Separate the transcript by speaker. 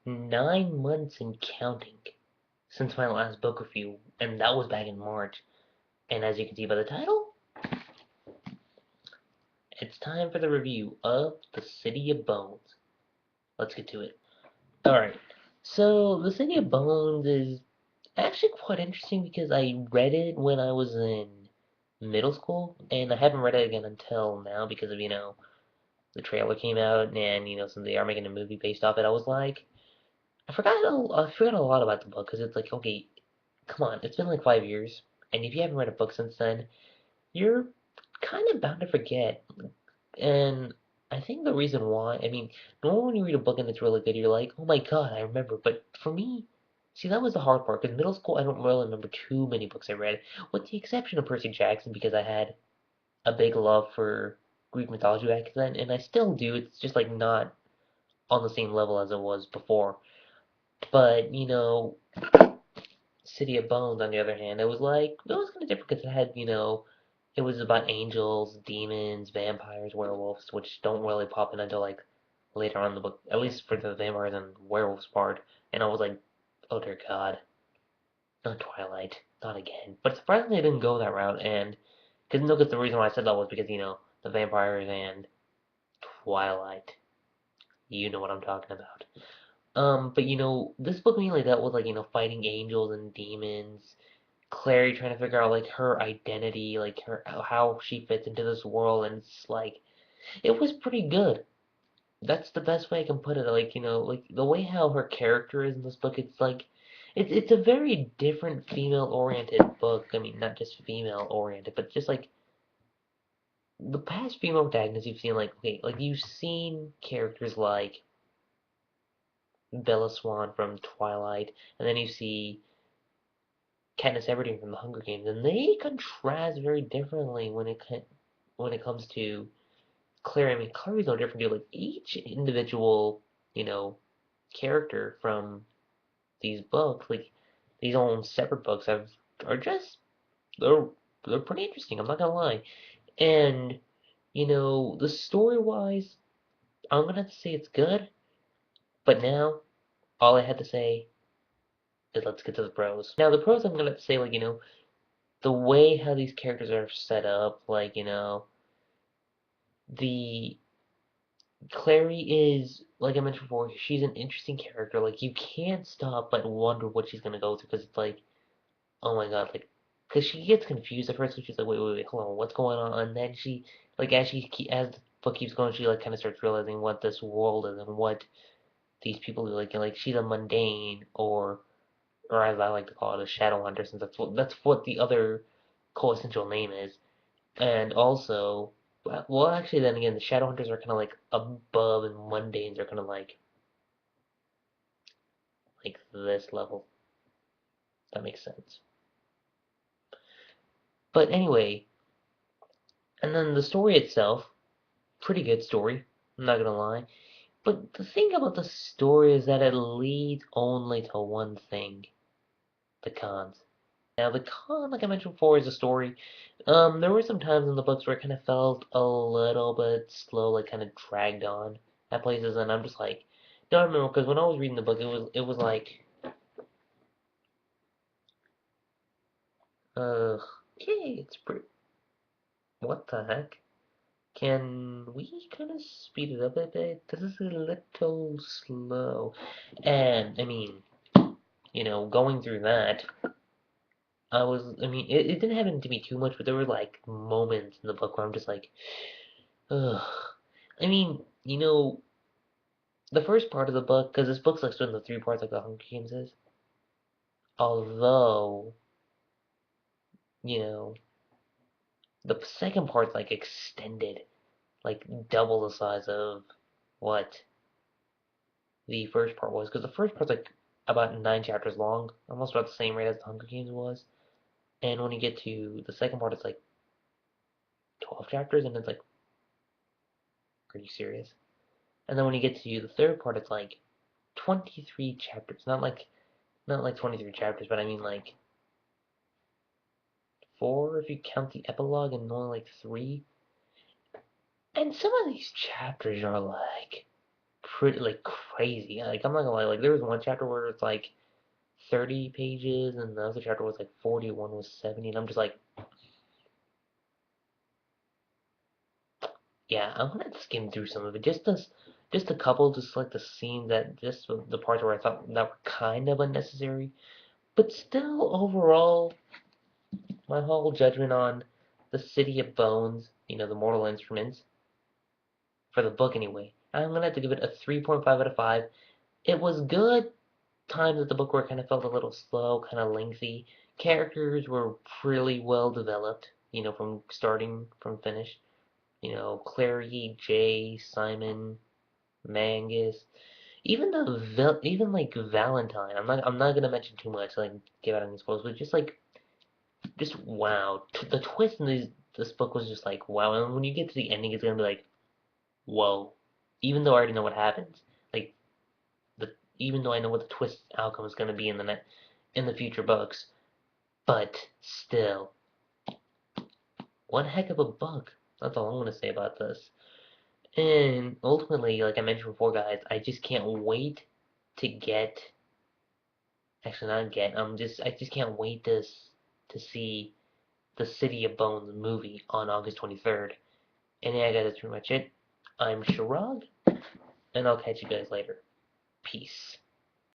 Speaker 1: 9 months and counting since my last book review, and that was back in March. And as you can see by the title, it's time for the review of The City of Bones. Let's get to it. Alright, so The City of Bones is actually quite interesting because I read it when I was in middle school, and I haven't read it again until now because of, the trailer came out and, since they are making a movie based off it, I was like, I forgot a lot about the book because it's like, okay, come on, it's been like 5 years, and if you haven't read a book since then, you're kind of bound to forget. And I think the reason why, I mean, normally when you read a book and it's really good, you're like, oh my God, I remember. But for me, see, that was the hard part. Because middle school, I don't really remember too many books I read, with the exception of Percy Jackson, because I had a big love for Greek mythology back then, and I still do. It's just like not on the same level as it was before. But, City of Bones, on the other hand, it was kind of different because it had, it was about angels, demons, vampires, werewolves, which don't really pop in until like later on in the book, at least for the vampires and werewolves part. And I was like, oh dear God, not Twilight, not again. But surprisingly, I didn't go that route, and because the reason why I said that was because the vampires and Twilight, you know what I'm talking about. But this book mainly dealt with like fighting angels and demons, Clary trying to figure out like her identity, like her how she fits into this world, and it's like it was pretty good. That's the best way I can put it. Like like the way how her character is in this book, it's like it's a very different female-oriented book. I mean, not just female-oriented, but just like the past female protagonists you've seen, like okay, like you've seen characters like Bella Swan from Twilight, and then you see Katniss Everdeen from the Hunger Games, and they contrast very differently when it comes to Clary. I mean, Clary's no different, dude. Like each individual, you know, character from these books, like these own separate books, are just they're they're pretty interesting. I'm not gonna lie, and the story wise, I'm gonna have to say it's good. But now, all I had to say is let's get to the pros. Now, the pros I'm gonna have to say, like the way how these characters are set up, like the Clary is, like I mentioned before, she's an interesting character. Like you can't stop but wonder what she's gonna go through because it's like, oh my God, like, because she gets confused at first. So she's like, wait, hold on, what's going on? And then she, like, as the book keeps going, she like kind of starts realizing what this world is and what these people do. Like she's a mundane, or as I like to call it, a shadow hunter, since that's what the other co-essential name is. And also, well, actually, then again, the Shadowhunters are kind of like above, and Mundanes are kind of like this level. If that makes sense. But anyway, and then the story itself, pretty good story. I'm not gonna lie. But the thing about the story is that it leads only to one thing: the cons. Now, the con, like I mentioned before, is the story. There were some times in the books where it kind of felt a little bit slow, like kind of dragged on at places, and I'm just like, no, I remember because when I was reading the book, it was like, okay, it's pretty. What the heck? Can we kind of speed it up a bit? This is a little slow, and I mean, going through that, I mean, it didn't happen to me too much, but there were like moments in the book where I'm just like, ugh. I mean, the first part of the book, because this book's like split into three parts, like the Hunger Games is. Although, you know, the second part's like extended, like double the size of what the first part was, because the first part's like about 9 chapters long, almost about the same rate as the Hunger Games was. And when you get to the second part, it's like 12 chapters, and it's like, are you serious? And then when you get to the third part, it's like 23 chapters. Not like 23 chapters, but I mean like four if you count the epilogue, and only like three. And some of these chapters are like, pretty like crazy. Like I'm not gonna lie, like there was one chapter where it's like 30 pages, and the other chapter was like 40, one was 70, and I'm just like, yeah, I'm gonna skim through some of it. Just a couple, just like the scenes that just the parts where I thought that were kind of unnecessary, but still overall, my whole judgment on the City of Bones, the Mortal Instruments for the book anyway, I'm gonna have to give it a 3.5 out of 5. It was good. Times at the book where it kind of felt a little slow, kind of lengthy. Characters were really well developed, from starting from finish. Clary, Jay, Simon, Mangus, even even like Valentine. I'm not gonna mention too much, like give out any spoilers, but just wow. The twist in this book was just like wow. And when you get to the ending, it's gonna be like whoa. Even though I already know what happens, like even though I know what the twist outcome is gonna be in the future books, but still, one heck of a book. That's all I'm gonna say about this. And ultimately, like I mentioned before, guys, I just can't wait to get. Actually, not get. I just can't wait to see the City of Bones movie on August 23rd. And yeah, guys, that's pretty much it. I'm Shirag, and I'll catch you guys later. Peace.